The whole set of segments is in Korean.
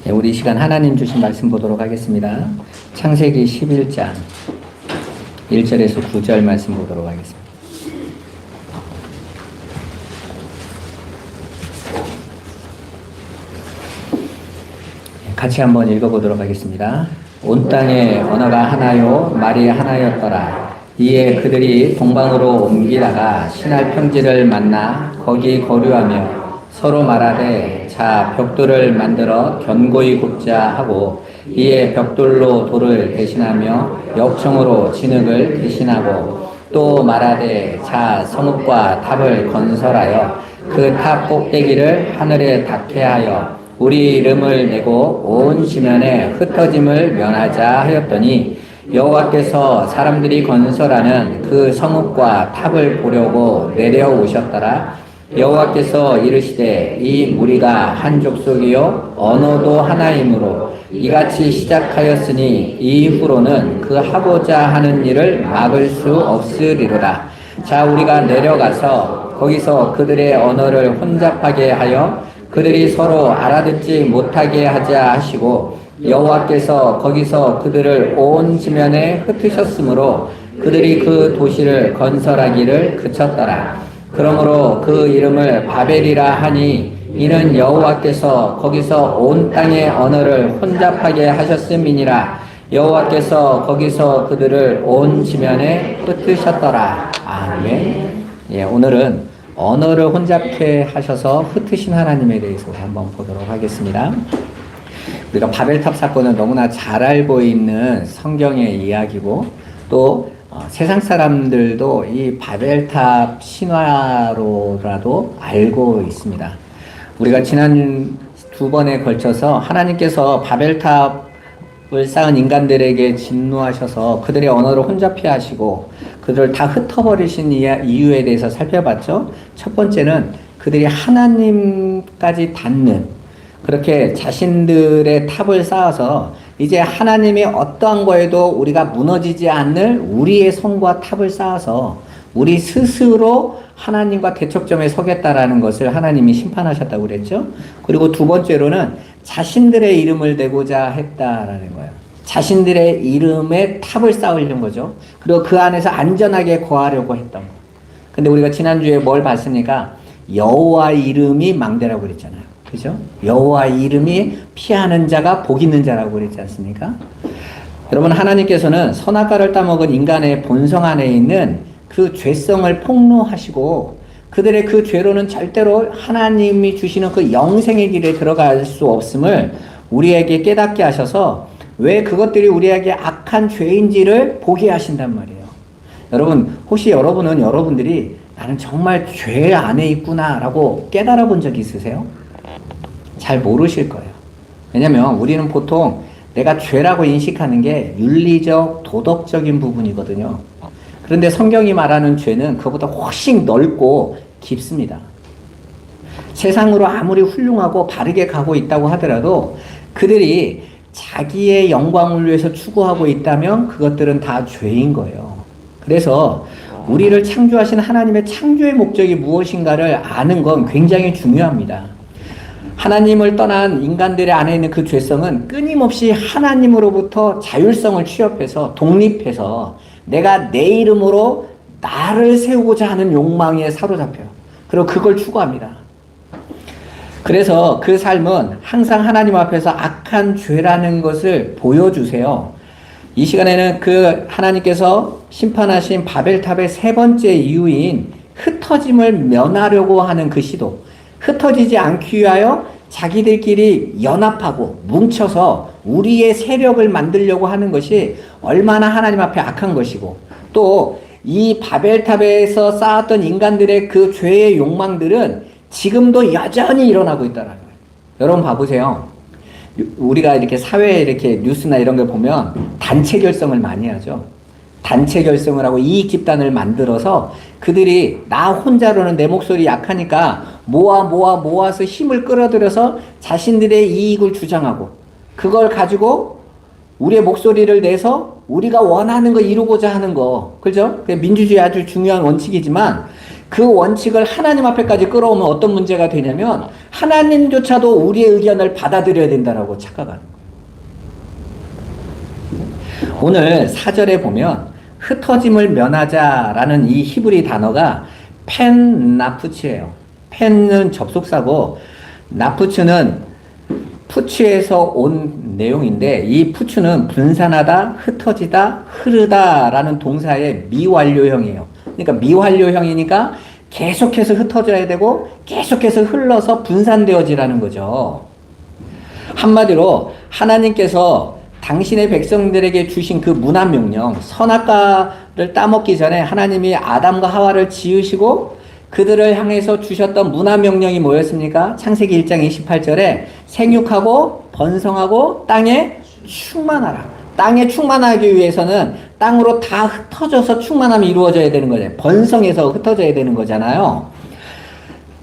네, 우리 이 시간 하나님 주신 말씀 보도록 하겠습니다. 창세기 11장 1절에서 9절 말씀 보도록 하겠습니다. 같이 한번 읽어보도록 하겠습니다. 온 땅에 언어가 하나요 말이 하나였더라. 이에 그들이 동방으로 옮기다가 신할 평지를 만나 거기 거류하며 서로 말하되 자 벽돌을 만들어 견고히 굽자 하고 이에 벽돌로 돌을 대신하며 역청으로 진흙을 대신하고 또 말하되 자 성읍과 탑을 건설하여 그 탑 꼭대기를 하늘에 닿게 하여 우리 이름을 내고 온 지면에 흩어짐을 면하자 하였더니 여호와께서 사람들이 건설하는 그 성읍과 탑을 보려고 내려오셨더라. 여호와께서 이르시되 이 무리가 한 족속이요 언어도 하나이므로 이같이 시작하였으니 이후로는 그 하고자 하는 일을 막을 수 없으리로다. 자 우리가 내려가서 거기서 그들의 언어를 혼잡하게 하여 그들이 서로 알아듣지 못하게 하자 하시고 여호와께서 거기서 그들을 온 지면에 흩으셨으므로 그들이 그 도시를 건설하기를 그쳤더라. 그러므로 그 이름을 바벨이라 하니 이는 여호와께서 거기서 온 땅의 언어를 혼잡하게 하셨음이니라. 여호와께서 거기서 그들을 온 지면에 흩으셨더라. 아멘. 예, 오늘은 언어를 혼잡케 하셔서 흩으신 하나님에 대해서 한번 보도록 하겠습니다. 우리가 바벨탑 사건은 너무나 잘 알고 있는 성경의 이야기고 또 세상 사람들도 이 바벨탑 신화로라도 알고 있습니다. 우리가 지난 두 번에 걸쳐서 하나님께서 바벨탑을 쌓은 인간들에게 진노하셔서 그들의 언어를 혼잡해 하시고 그들을 다 흩어버리신 이유에 대해서 살펴봤죠. 첫 번째는 그들이 하나님까지 닿는 그렇게 자신들의 탑을 쌓아서 이제 하나님이 어떠한 거에도 우리가 무너지지 않을 우리의 성과 탑을 쌓아서 우리 스스로 하나님과 대척점에 서겠다라는 것을 하나님이 심판하셨다고 그랬죠. 그리고 두 번째로는 자신들의 이름을 대고자 했다라는 거예요. 자신들의 이름에 탑을 쌓으려는 거죠. 그리고 그 안에서 안전하게 거하려고 했던 거. 근데 우리가 지난주에 뭘 봤습니까? 여호와 이름이 망대라고 그랬잖아요. 그죠? 여호와 이름이 피하는 자가 복 있는 자라고 그랬지 않습니까? 여러분 하나님께서는 선악과를 따먹은 인간의 본성 안에 있는 그 죄성을 폭로하시고 그들의 그 죄로는 절대로 하나님이 주시는 그 영생의 길에 들어갈 수 없음을 우리에게 깨닫게 하셔서 왜 그것들이 우리에게 악한 죄인지를 보게 하신단 말이에요. 여러분 혹시 여러분들이 나는 정말 죄 안에 있구나 라고 깨달아 본 적 있으세요? 잘 모르실 거예요. 왜냐면 우리는 보통 내가 죄라고 인식하는 게 윤리적, 도덕적인 부분이거든요. 그런데 성경이 말하는 죄는 그것보다 훨씬 넓고 깊습니다. 세상으로 아무리 훌륭하고 바르게 가고 있다고 하더라도 그들이 자기의 영광을 위해서 추구하고 있다면 그것들은 다 죄인 거예요. 그래서 우리를 창조하신 하나님의 창조의 목적이 무엇인가를 아는 건 굉장히 중요합니다. 하나님을 떠난 인간들의 안에 있는 그 죄성은 끊임없이 하나님으로부터 자율성을 취업해서 독립해서 내가 내 이름으로 나를 세우고자 하는 욕망에 사로잡혀요. 그리고 그걸 추구합니다. 그래서 그 삶은 항상 하나님 앞에서 악한 죄라는 것을 보여주세요. 이 시간에는 그 하나님께서 심판하신 바벨탑의 세 번째 이유인 흩어짐을 면하려고 하는 그 시도, 흩어지지 않기 위하여 자기들끼리 연합하고 뭉쳐서 우리의 세력을 만들려고 하는 것이 얼마나 하나님 앞에 악한 것이고 또 이 바벨탑에서 쌓았던 인간들의 그 죄의 욕망들은 지금도 여전히 일어나고 있다는 거예요. 여러분 봐보세요. 우리가 이렇게 사회에 이렇게 뉴스나 이런 걸 보면 단체 결성을 많이 하죠. 단체 결성을 하고 이익 집단을 만들어서 그들이 나 혼자로는 내 목소리 약하니까 모아서 힘을 끌어들여서 자신들의 이익을 주장하고 그걸 가지고 우리의 목소리를 내서 우리가 원하는 거 이루고자 하는 거. 그죠? 민주주의 아주 중요한 원칙이지만 그 원칙을 하나님 앞에까지 끌어오면 어떤 문제가 되냐면 하나님조차도 우리의 의견을 받아들여야 된다라고 착각하는 거예요. 오늘 4절에 보면 흩어짐을 면하자라는 이 히브리 단어가 펜나푸츠예요. 펜은 접속사고 나푸츠는 푸츠에서 온 내용인데 이 푸츠는 분산하다, 흩어지다, 흐르다라는 동사의 미완료형이에요. 그러니까 미완료형이니까 계속해서 흩어져야 되고 계속해서 흘러서 분산되어지라는 거죠. 한마디로 하나님께서 당신의 백성들에게 주신 그 문화명령, 선악과를 따먹기 전에 하나님이 아담과 하와를 지으시고 그들을 향해서 주셨던 문화명령이 뭐였습니까? 창세기 1장 28절에 생육하고 번성하고 땅에 충만하라. 땅에 충만하기 위해서는 땅으로 다 흩어져서 충만함이 이루어져야 되는 거잖아요. 번성해서 흩어져야 되는 거잖아요.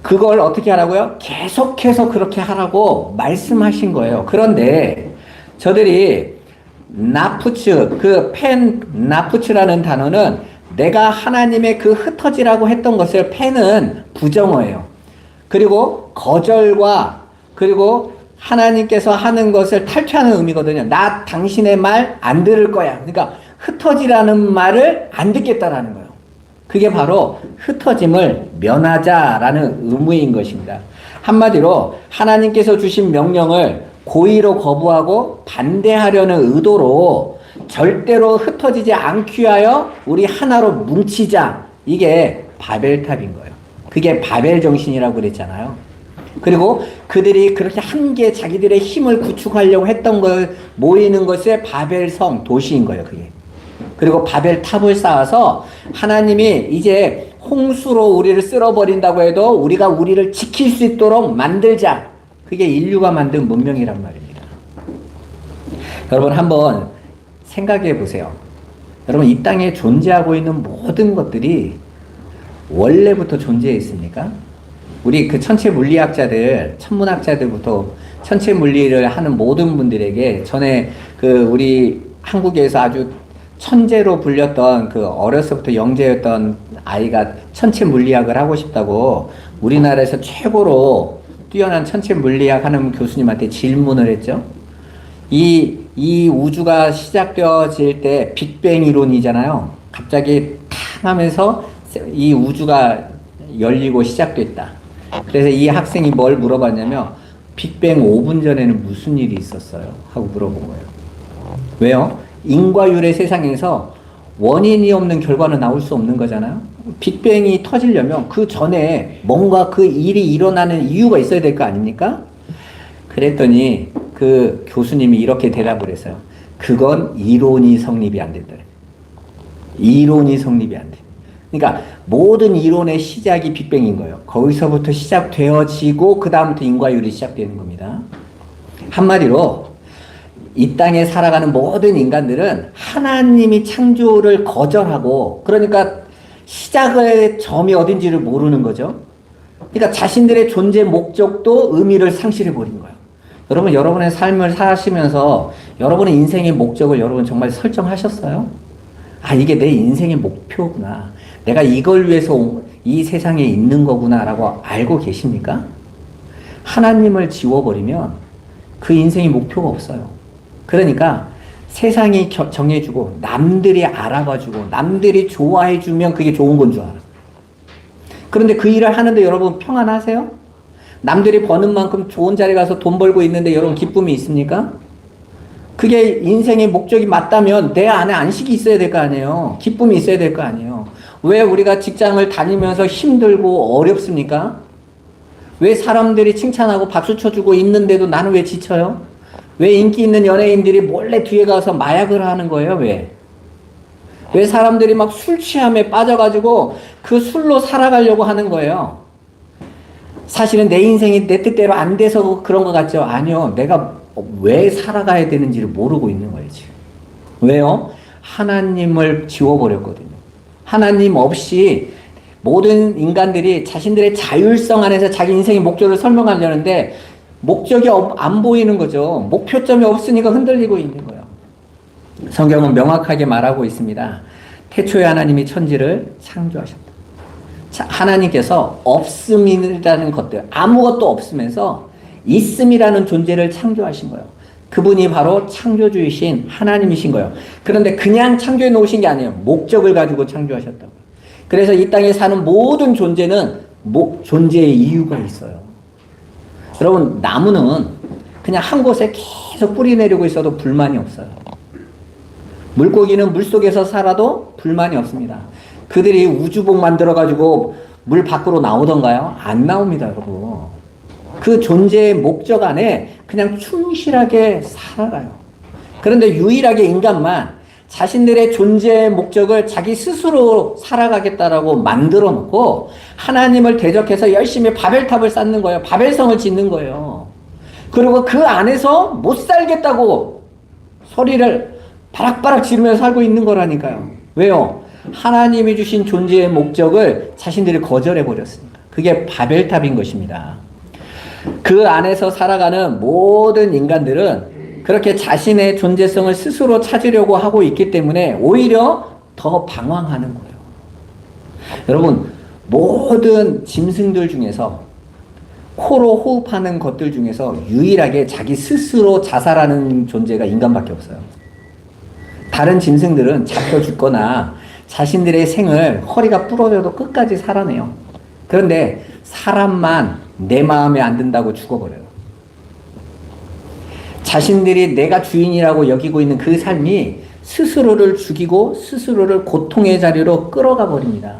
그걸 어떻게 하라고요? 계속해서 그렇게 하라고 말씀하신 거예요. 그런데 저들이 나푸츠, 그 펜 나푸츠라는 단어는 내가 하나님의 그 흩어지라고 했던 것을 펜은 부정어예요. 그리고 거절과 그리고 하나님께서 하는 것을 탈퇴하는 의미거든요. 나 당신의 말 안 들을 거야. 그러니까 흩어지라는 말을 안 듣겠다라는 거예요. 그게 바로 흩어짐을 면하자라는 의무인 것입니다. 한마디로 하나님께서 주신 명령을 고의로 거부하고 반대하려는 의도로 절대로 흩어지지 않기 위하여 우리 하나로 뭉치자. 이게 바벨탑인 거예요. 그게 바벨 정신이라고 그랬잖아요. 그리고 그들이 그렇게 함께 자기들의 힘을 구축하려고 했던 걸 모이는 것이 바벨성 도시인 거예요. 그게. 그리고 바벨탑을 쌓아서 하나님이 이제 홍수로 우리를 쓸어버린다고 해도 우리가 우리를 지킬 수 있도록 만들자. 그게 인류가 만든 문명이란 말입니다. 여러분 한번 생각해 보세요. 여러분 이 땅에 존재하고 있는 모든 것들이 원래부터 존재했습니까? 우리 그 천체 물리학자들, 천문학자들부터 천체 물리를 하는 모든 분들에게 전에 그 우리 한국에서 아주 천재로 불렸던 그 어려서부터 영재였던 아이가 천체 물리학을 하고 싶다고 우리나라에서 최고로 뛰어난 천체 물리학 하는 교수님한테 질문을 했죠. 이 우주가 시작되어질 때 빅뱅 이론이잖아요. 갑자기 탕 하면서 이 우주가 열리고 시작됐다. 그래서 이 학생이 뭘 물어봤냐면 빅뱅 5분 전에는 무슨 일이 있었어요? 하고 물어본 거예요. 왜요? 인과율의 세상에서 원인이 없는 결과는 나올 수 없는 거잖아요. 빅뱅이 터지려면 그 전에 뭔가 그 일이 일어나는 이유가 있어야 될 거 아닙니까? 그랬더니 그 교수님이 이렇게 대답을 했어요. 그건 이론이 성립이 안 된다. 이론이 성립이 안 돼. 그러니까 모든 이론의 시작이 빅뱅인 거예요. 거기서부터 시작되어지고 그 다음부터 인과율이 시작되는 겁니다. 한마디로 이 땅에 살아가는 모든 인간들은 하나님이 창조를 거절하고 그러니까 시작의 점이 어딘지를 모르는 거죠. 그러니까 자신들의 존재 목적도 의미를 상실해 버린 거예요. 여러분 여러분의 삶을 사시면서 여러분의 인생의 목적을 여러분 정말 설정하셨어요? 아 이게 내 인생의 목표구나. 내가 이걸 위해서 이 세상에 있는 거구나 라고 알고 계십니까? 하나님을 지워버리면 그 인생의 목표가 없어요. 그러니까 세상이 정해주고 남들이 알아봐주고 남들이 좋아해주면 그게 좋은 건 줄 알아. 그런데 그 일을 하는데 여러분 평안하세요? 남들이 버는 만큼 좋은 자리에 가서 돈 벌고 있는데 여러분 기쁨이 있습니까? 그게 인생의 목적이 맞다면 내 안에 안식이 있어야 될 거 아니에요. 기쁨이 있어야 될 거 아니에요. 왜 우리가 직장을 다니면서 힘들고 어렵습니까? 왜 사람들이 칭찬하고 박수 쳐주고 있는데도 나는 왜 지쳐요? 왜 인기 있는 연예인들이 몰래 뒤에 가서 마약을 하는 거예요? 왜 사람들이 막 술 취함에 빠져가지고 그 술로 살아가려고 하는 거예요? 사실은 내 인생이 내 뜻대로 안 돼서 그런 것 같죠? 아니요. 내가 왜 살아가야 되는지를 모르고 있는 거예요, 지금. 왜요? 하나님을 지워버렸거든요. 하나님 없이 모든 인간들이 자신들의 자율성 안에서 자기 인생의 목적을 설명하려는데 목적이 안 보이는 거죠. 목표점이 없으니까 흔들리고 있는 거예요. 성경은 명확하게 말하고 있습니다. 태초에 하나님이 천지를 창조하셨다. 하나님께서 없음이라는 것들, 아무것도 없으면서 있음이라는 존재를 창조하신 거예요. 그분이 바로 창조주이신 하나님이신 거예요. 그런데 그냥 창조해 놓으신 게 아니에요. 목적을 가지고 창조하셨다고. 그래서 이 땅에 사는 모든 존재는 존재의 이유가 있어요. 여러분, 나무는 그냥 한 곳에 계속 뿌리 내리고 있어도 불만이 없어요. 물고기는 물속에서 살아도 불만이 없습니다. 그들이 우주복 만들어가지고 물 밖으로 나오던가요? 안 나옵니다, 여러분. 그 존재의 목적 안에 그냥 충실하게 살아가요. 그런데 유일하게 인간만 자신들의 존재의 목적을 자기 스스로 살아가겠다라고 만들어 놓고 하나님을 대적해서 열심히 바벨탑을 쌓는 거예요. 바벨성을 짓는 거예요. 그리고 그 안에서 못 살겠다고 소리를 바락바락 지르면서 살고 있는 거라니까요. 왜요? 하나님이 주신 존재의 목적을 자신들이 거절해 버렸으니까. 그게 바벨탑인 것입니다. 그 안에서 살아가는 모든 인간들은 그렇게 자신의 존재성을 스스로 찾으려고 하고 있기 때문에 오히려 더 방황하는 거예요. 여러분, 모든 짐승들 중에서 코로 호흡하는 것들 중에서 유일하게 자기 스스로 자살하는 존재가 인간밖에 없어요. 다른 짐승들은 잡혀 죽거나 자신들의 생을 허리가 부러져도 끝까지 살아내요. 그런데 사람만 내 마음에 안 든다고 죽어버려요. 자신들이 내가 주인이라고 여기고 있는 그 삶이 스스로를 죽이고 스스로를 고통의 자리로 끌어가 버립니다.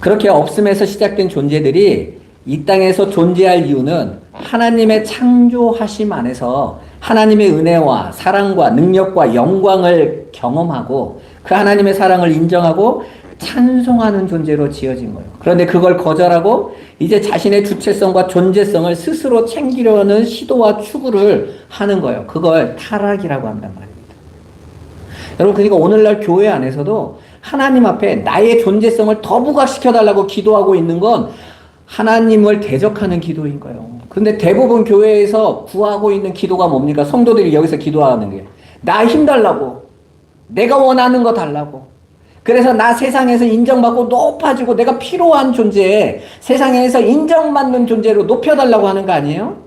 그렇게 없음에서 시작된 존재들이 이 땅에서 존재할 이유는 하나님의 창조하심 안에서 하나님의 은혜와 사랑과 능력과 영광을 경험하고 그 하나님의 사랑을 인정하고 찬송하는 존재로 지어진 거예요. 그런데 그걸 거절하고 이제 자신의 주체성과 존재성을 스스로 챙기려는 시도와 추구를 하는 거예요. 그걸 타락이라고 한단 말입니다. 여러분, 그러니까 오늘날 교회 안에서도 하나님 앞에 나의 존재성을 더 부각시켜달라고 기도하고 있는 건 하나님을 대적하는 기도인 거예요. 그런데 대부분 교회에서 구하고 있는 기도가 뭡니까? 성도들이 여기서 기도하는 게 나 힘 달라고, 내가 원하는 거 달라고, 그래서 나 세상에서 인정받고 높아지고 내가 필요한 존재에 세상에서 인정받는 존재로 높여달라고 하는 거 아니에요?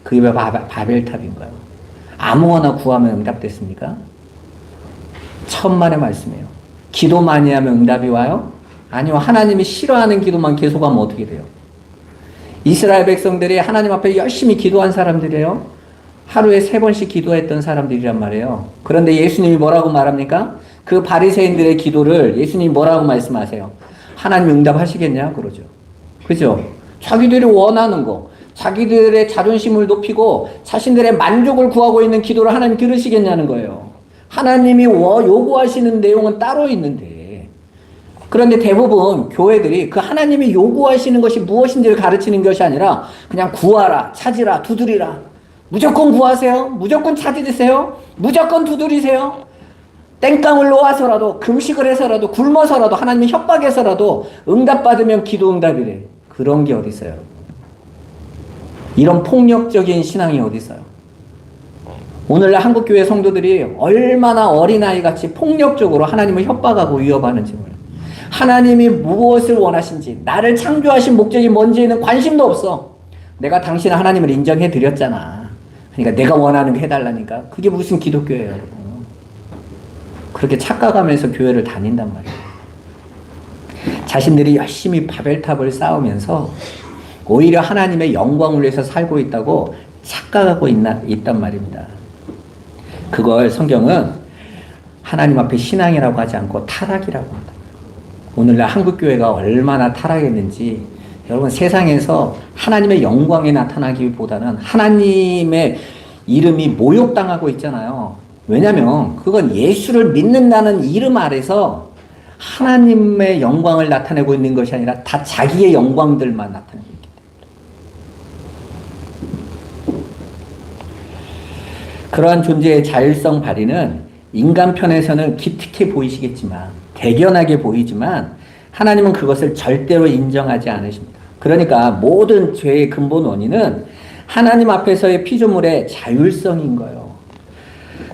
그게 바벨탑인 거예요. 아무거나 구하면 응답됐습니까? 천만의 말씀이에요. 기도 많이 하면 응답이 와요? 아니요. 하나님이 싫어하는 기도만 계속하면 어떻게 돼요? 이스라엘 백성들이 하나님 앞에 열심히 기도한 사람들이에요. 하루에 3번씩 기도했던 사람들이란 말이에요. 그런데 예수님이 뭐라고 말합니까? 그 바리새인들의 기도를 예수님이 뭐라고 말씀하세요? 하나님 응답하시겠냐? 그러죠. 그죠? 자기들이 원하는 거, 자기들의 자존심을 높이고 자신들의 만족을 구하고 있는 기도를 하나님 들으시겠냐는 거예요. 하나님이 요구하시는 내용은 따로 있는데, 그런데 대부분 교회들이 그 하나님이 요구하시는 것이 무엇인지를 가르치는 것이 아니라 그냥 구하라, 찾으라, 두드리라. 무조건 구하세요. 무조건 찾으세요. 무조건 두드리세요. 땡깡을 놓아서라도, 금식을 해서라도, 굶어서라도, 하나님의 협박해서라도 응답받으면 기도 응답이래. 그런 게 어디 있어요, 여러분? 이런 폭력적인 신앙이 어디 있어요? 오늘날 한국교회 성도들이 얼마나 어린아이같이 폭력적으로 하나님을 협박하고 위협하는지 몰라요. 하나님이 무엇을 원하신지, 나를 창조하신 목적이 뭔지에는 관심도 없어. 내가 당신 하나님을 인정해 드렸잖아. 그러니까 내가 원하는 게 해달라니까. 그게 무슨 기독교예요, 여러분. 그렇게 착각하면서 교회를 다닌단 말이에요. 자신들이 열심히 바벨탑을 쌓으면서 오히려 하나님의 영광을 위해서 살고 있다고 착각하고 있단 말입니다. 그걸 성경은 하나님 앞에 신앙이라고 하지 않고 타락이라고 한다. 오늘날 한국교회가 얼마나 타락했는지 여러분, 세상에서 하나님의 영광이 나타나기보다는 하나님의 이름이 모욕당하고 있잖아요. 왜냐하면 그건 예수를 믿는다는 이름 아래서 하나님의 영광을 나타내고 있는 것이 아니라 다 자기의 영광들만 나타내고 있기 때문에. 그러한 존재의 자율성 발휘는 인간 편에서는 기특해 보이시겠지만, 대견하게 보이지만 하나님은 그것을 절대로 인정하지 않으십니다. 그러니까 모든 죄의 근본 원인은 하나님 앞에서의 피조물의 자율성인 거예요.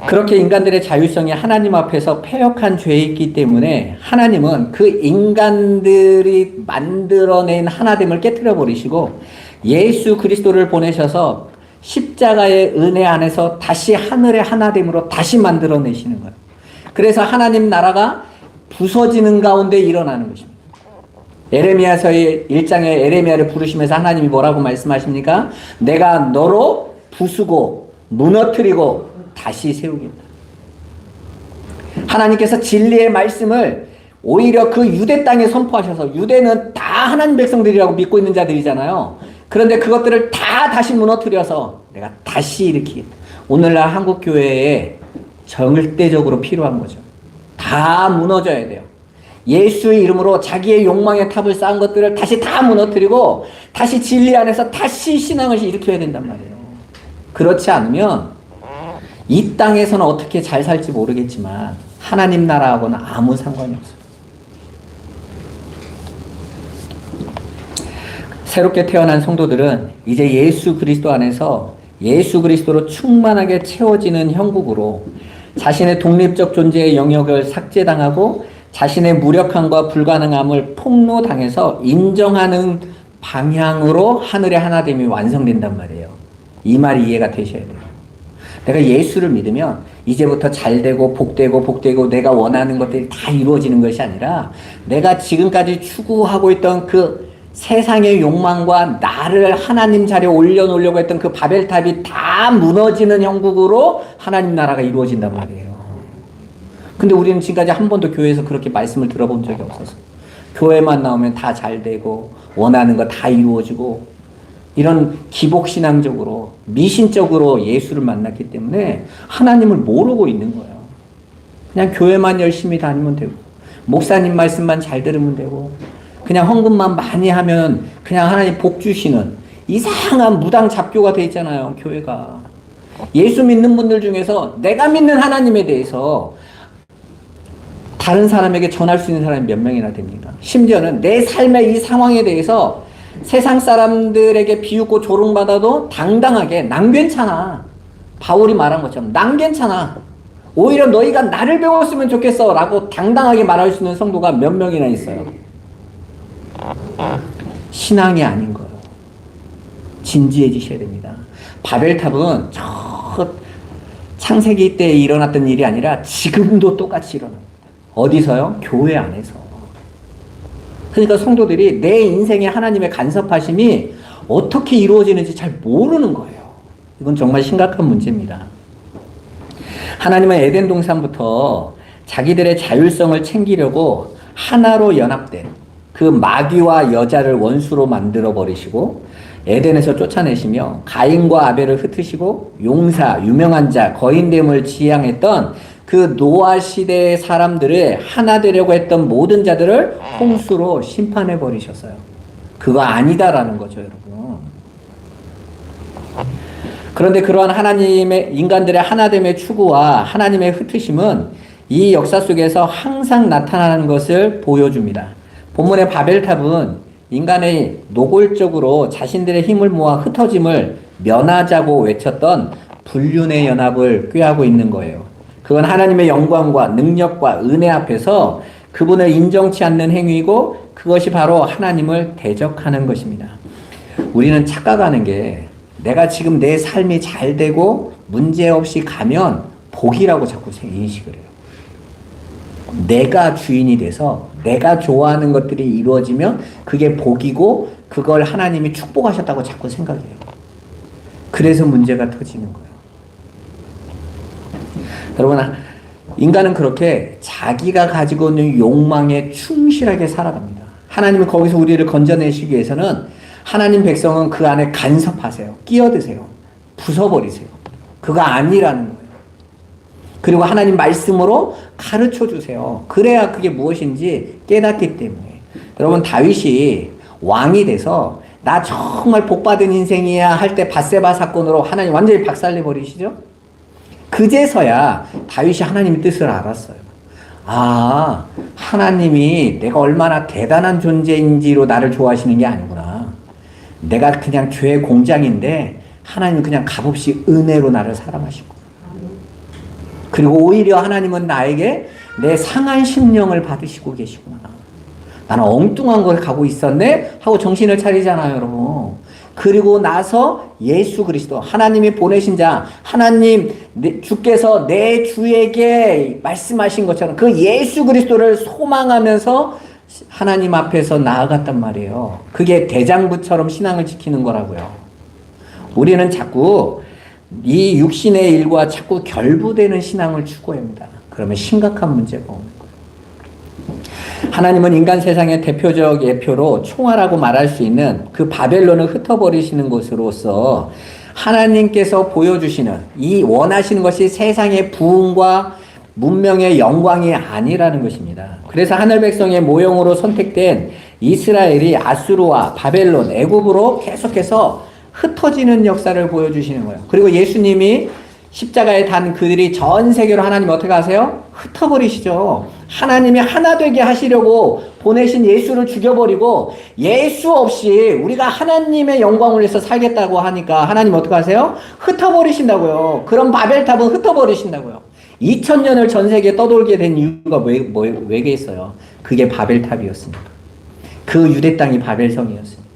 그렇게 인간들의 자율성이 하나님 앞에서 패역한 죄이기 때문에 하나님은 그 인간들이 만들어낸 하나됨을 깨뜨려 버리시고 예수 그리스도를 보내셔서 십자가의 은혜 안에서 다시 하늘의 하나됨으로 다시 만들어내시는 거예요. 그래서 하나님 나라가 부서지는 가운데 일어나는 것입니다. 에레미야서의 1장에 에레미야를 부르시면서 하나님이 뭐라고 말씀하십니까? 내가 너로 부수고 무너뜨리고 다시 세우겠다. 하나님께서 진리의 말씀을 오히려 그 유대 땅에 선포하셔서, 유대는 다 하나님 백성들이라고 믿고 있는 자들이잖아요. 그런데 그것들을 다 다시 무너뜨려서 내가 다시 일으키겠다. 오늘날 한국 교회에 절대적으로 필요한 거죠. 다 무너져야 돼요. 예수의 이름으로 자기의 욕망의 탑을 쌓은 것들을 다시 다 무너뜨리고 다시 진리 안에서 다시 신앙을 일으켜야 된단 말이에요. 그렇지 않으면 이 땅에서는 어떻게 잘 살지 모르겠지만 하나님 나라하고는 아무 상관이 없어요. 새롭게 태어난 성도들은 이제 예수 그리스도 안에서 예수 그리스도로 충만하게 채워지는 형국으로 자신의 독립적 존재의 영역을 삭제당하고 자신의 무력함과 불가능함을 폭로당해서 인정하는 방향으로 하늘의 하나됨이 완성된단 말이에요. 이 말이 이해가 되셔야 돼요. 내가 예수를 믿으면 이제부터 잘되고 복되고 내가 원하는 것들이 다 이루어지는 것이 아니라 내가 지금까지 추구하고 있던 그 세상의 욕망과 나를 하나님 자리에 올려놓으려고 했던 그 바벨탑이 다 무너지는 형국으로 하나님 나라가 이루어진단 말이에요. 근데 우리는 지금까지 한 번도 교회에서 그렇게 말씀을 들어본 적이 없어서 교회만 나오면 다 잘되고 원하는 거 다 이루어지고 이런 기복신앙적으로 미신적으로 예수를 만났기 때문에 하나님을 모르고 있는 거예요. 그냥 교회만 열심히 다니면 되고 목사님 말씀만 잘 들으면 되고 그냥 헌금만 많이 하면 그냥 하나님 복 주시는 이상한 무당 잡교가 돼 있잖아요, 교회가. 예수 믿는 분들 중에서 내가 믿는 하나님에 대해서 다른 사람에게 전할 수 있는 사람이 몇 명이나 됩니까? 심지어는 내 삶의 이 상황에 대해서 세상 사람들에게 비웃고 조롱받아도 당당하게 난 괜찮아. 바울이 말한 것처럼 난 괜찮아. 오히려 너희가 나를 배웠으면 좋겠어 라고 당당하게 말할 수 있는 성도가 몇 명이나 있어요. 신앙이 아닌 거예요. 진지해지셔야 됩니다. 바벨탑은 저 창세기 때 일어났던 일이 아니라 지금도 똑같이 일어납니다. 어디서요? 교회 안에서. 그러니까 성도들이 내 인생의 하나님의 간섭하심이 어떻게 이루어지는지 잘 모르는 거예요. 이건 정말 심각한 문제입니다. 하나님은 에덴 동산부터 자기들의 자율성을 챙기려고 하나로 연합된 그 마귀와 여자를 원수로 만들어 버리시고 에덴에서 쫓아내시며 가인과 아벨을 흩으시고 용사, 유명한 자, 거인됨을 지향했던 그 노아 시대의 사람들을 하나 되려고 했던 모든 자들을 홍수로 심판해 버리셨어요. 그거 아니다라는 거죠, 여러분. 그런데 그러한 하나님의 인간들의 하나됨의 추구와 하나님의 흩으심은 이 역사 속에서 항상 나타나는 것을 보여줍니다. 본문의 바벨탑은 인간의 노골적으로 자신들의 힘을 모아 흩어짐을 면하자고 외쳤던 불륜의 연합을 꾀하고 있는 거예요. 그건 하나님의 영광과 능력과 은혜 앞에서 그분을 인정치 않는 행위이고 그것이 바로 하나님을 대적하는 것입니다. 우리는 착각하는 게 내가 지금 내 삶이 잘 되고 문제없이 가면 복이라고 자꾸 인식을 해요. 내가 주인이 돼서 내가 좋아하는 것들이 이루어지면 그게 복이고 그걸 하나님이 축복하셨다고 자꾸 생각해요. 그래서 문제가 터지는 거예요. 여러분, 인간은 그렇게 자기가 가지고 있는 욕망에 충실하게 살아갑니다. 하나님은 거기서 우리를 건져내시기 위해서는 하나님 백성은 그 안에 간섭하세요. 끼어드세요. 부숴버리세요. 그거 아니라는 거예요. 그리고 하나님 말씀으로 가르쳐 주세요. 그래야 그게 무엇인지 깨닫기 때문에. 여러분, 다윗이 왕이 돼서 나 정말 복받은 인생이야 할 때 밧세바 사건으로 하나님 완전히 박살내버리시죠? 그제서야 다윗이 하나님의 뜻을 알았어요. 아, 하나님이 내가 얼마나 대단한 존재인지로 나를 좋아하시는 게 아니구나. 내가 그냥 죄의 공장인데 하나님은 그냥 값없이 은혜로 나를 사랑하시고. 그리고 오히려 하나님은 나에게 내 상한 심령을 받으시고 계시구나. 나는 엉뚱한 걸 가고 있었네? 하고 정신을 차리잖아요, 여러분. 그리고 나서 예수 그리스도, 하나님이 보내신 자, 하나님 주께서 내 주에게 말씀하신 것처럼 그 예수 그리스도를 소망하면서 하나님 앞에서 나아갔단 말이에요. 그게 대장부처럼 신앙을 지키는 거라고요. 우리는 자꾸 이 육신의 일과 자꾸 결부되는 신앙을 추구합니다. 그러면 심각한 문제가 오는 거예요. 하나님은 인간 세상의 대표적 예표로 총알하고 말할 수 있는 그 바벨론을 흩어버리시는 것으로서 하나님께서 보여주시는 이 원하시는 것이 세상의 부흥과 문명의 영광이 아니라는 것입니다. 그래서 하늘 백성의 모형으로 선택된 이스라엘이 아수르와 바벨론, 애굽으로 계속해서 흩어지는 역사를 보여주시는 거예요. 그리고 예수님이 십자가에 단 그들이 전 세계로 하나님 어떻게 하세요? 흩어버리시죠. 하나님이 하나 되게 하시려고 보내신 예수를 죽여버리고 예수 없이 우리가 하나님의 영광을 위해서 살겠다고 하니까 하나님 어떻게 하세요? 흩어버리신다고요. 그럼 바벨탑은 흩어버리신다고요. 2000년을 전 세계에 떠돌게 된 이유가 왜겠어요? 그게 바벨탑이었으니까. 그 유대 땅이 바벨성이었으니까.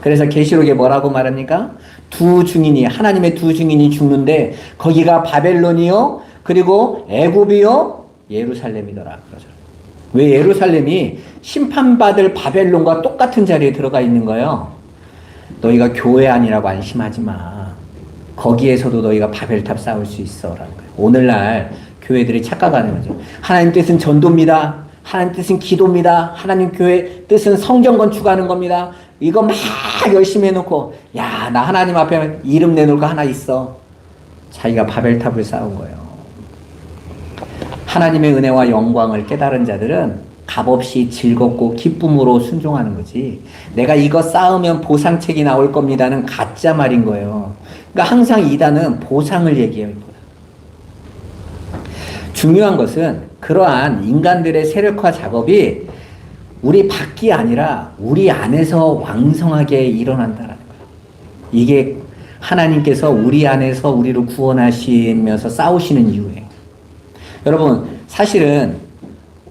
그래서 계시록에 뭐라고 말합니까? 두 증인이, 하나님의 두 증인이 죽는데 거기가 바벨론이요 그리고 애굽이요 예루살렘이더라 그러죠. 왜 예루살렘이 심판받을 바벨론과 똑같은 자리에 들어가 있는 거예요? 너희가 교회 아니라고 안심하지 마. 거기에서도 너희가 바벨탑 쌓을 수 있어 라는 거예요. 오늘날 교회들이 착각하는 거죠. 하나님 뜻은 전도입니다. 하나님 뜻은 기도입니다. 하나님 교회 뜻은 성경 건축하는 겁니다. 이거 막 열심히 해놓고 야, 나 하나님 앞에 이름 내놓을 거 하나 있어. 자기가 바벨탑을 쌓은 거예요. 하나님의 은혜와 영광을 깨달은 자들은 값없이 즐겁고 기쁨으로 순종하는 거지. 내가 이거 쌓으면 보상책이 나올 겁니다는 가짜 말인 거예요. 그러니까 항상 이단은 보상을 얘기해요. 중요한 것은 그러한 인간들의 세력화 작업이 우리 밖이 아니라 우리 안에서 왕성하게 일어난다는 거예요. 이게 하나님께서 우리 안에서 우리를 구원하시면서 싸우시는 이유예요. 여러분, 사실은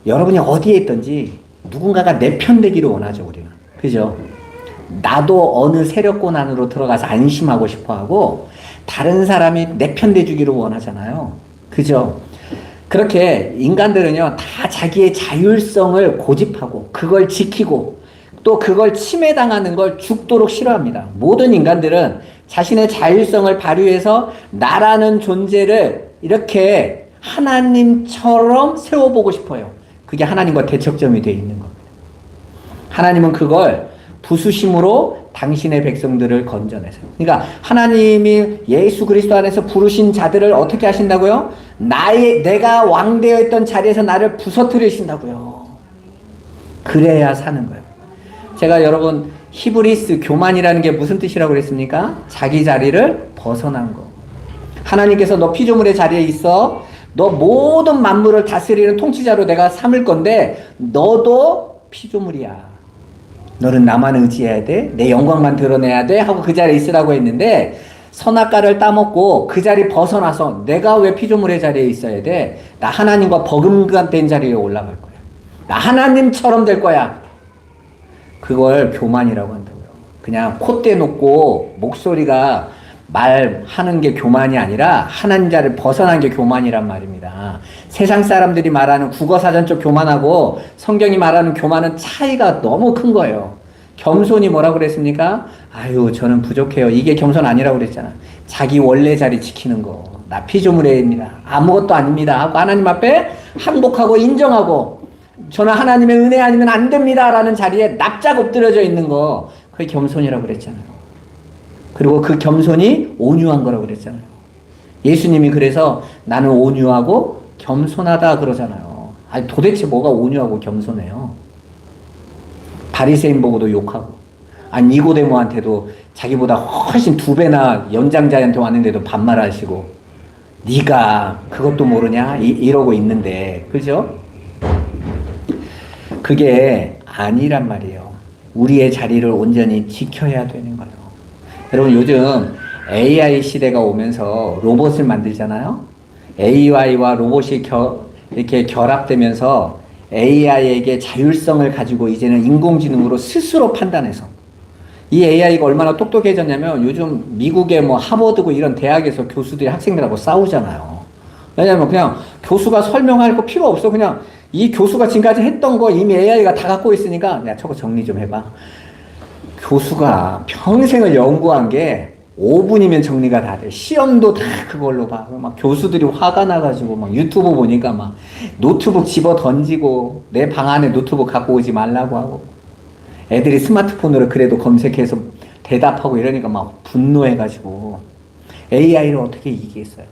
여러분이 어디에 있든지 누군가가 내 편 되기를 원하죠, 우리는. 그죠? 나도 어느 세력권 안으로 들어가서 안심하고 싶어 하고 다른 사람이 내 편 돼주기를 원하잖아요. 그죠? 그렇게 인간들은요, 다 자기의 자율성을 고집하고 그걸 지키고 또 그걸 침해당하는 걸 죽도록 싫어합니다. 모든 인간들은 자신의 자율성을 발휘해서 나라는 존재를 이렇게 하나님처럼 세워보고 싶어요. 그게 하나님과 대척점이 되어 있는 겁니다. 하나님은 그걸 부수심으로 당신의 백성들을 건져내세요. 그러니까 하나님이 예수 그리스도 안에서 부르신 자들을 어떻게 하신다고요? 내가 왕되어 있던 자리에서 나를 부서뜨리신다고요. 그래야 사는 거예요. 제가 여러분 히브리스 교만이라는 게 무슨 뜻이라고 그랬습니까? 자기 자리를 벗어난 거. 하나님께서 너 피조물의 자리에 있어. 너 모든 만물을 다스리는 통치자로 내가 삼을 건데 너도 피조물이야. 너는 나만 의지해야 돼. 내 영광만 드러내야 돼. 하고 그 자리에 있으라고 했는데 선악과를 따먹고 그 자리 벗어나서 내가 왜 피조물의 자리에 있어야 돼? 나 하나님과 버금가된 자리에 올라갈 거야. 나 하나님처럼 될 거야. 그걸 교만이라고 한다고요. 그냥 콧대 놓고 목소리가 말하는 게 교만이 아니라 하나님 자리를 벗어난 게 교만이란 말입니다. 세상 사람들이 말하는 국어사전적 교만하고 성경이 말하는 교만은 차이가 너무 큰 거예요. 겸손이 뭐라고 그랬습니까? 아유, 저는 부족해요. 이게 겸손 아니라고 그랬잖아. 자기 원래 자리 지키는 거. 나 피조물입니다. 아무것도 아닙니다. 하고 하나님 앞에 항복하고 인정하고 저는 하나님의 은혜 아니면 안 됩니다. 라는 자리에 납작 엎드려져 있는 거. 그게 겸손이라고 그랬잖아요. 그리고 그 겸손이 온유한 거라고 그랬잖아요. 예수님이 그래서 나는 온유하고 겸손하다 그러잖아요. 아니 도대체 뭐가 온유하고 겸손해요? 바리새인 보고도 욕하고, 아니 니고데모한테도 자기보다 훨씬 2배나 연장자한테 왔는데도 반말하시고, 네가 그것도 모르냐? 이러고 있는데, 그죠? 그게 아니란 말이에요. 우리의 자리를 온전히 지켜야 되는 거예요. 여러분 요즘 AI 시대가 오면서 로봇을 만들잖아요. AI와 로봇이 이렇게 결합되면서 AI에게 자율성을 가지고 이제는 인공지능으로 스스로 판단해서 이 AI가 얼마나 똑똑해졌냐면 요즘 미국의 뭐 하버드고 이런 대학에서 교수들이 학생들하고 싸우잖아요. 왜냐면 그냥 교수가 설명할 거 필요 없어. 그냥 이 교수가 지금까지 했던 거 이미 AI가 다 갖고 있으니까 야 저거 정리 좀 해봐. 교수가 평생을 연구한 게 5분이면 정리가 다 돼. 시험도 다 그걸로 봐. 막 교수들이 화가 나가지고 막 유튜브 보니까 막 노트북 집어 던지고 내 방 안에 노트북 갖고 오지 말라고 하고 애들이 스마트폰으로 그래도 검색해서 대답하고 이러니까 막 분노해가지고 AI를 어떻게 이기겠어요.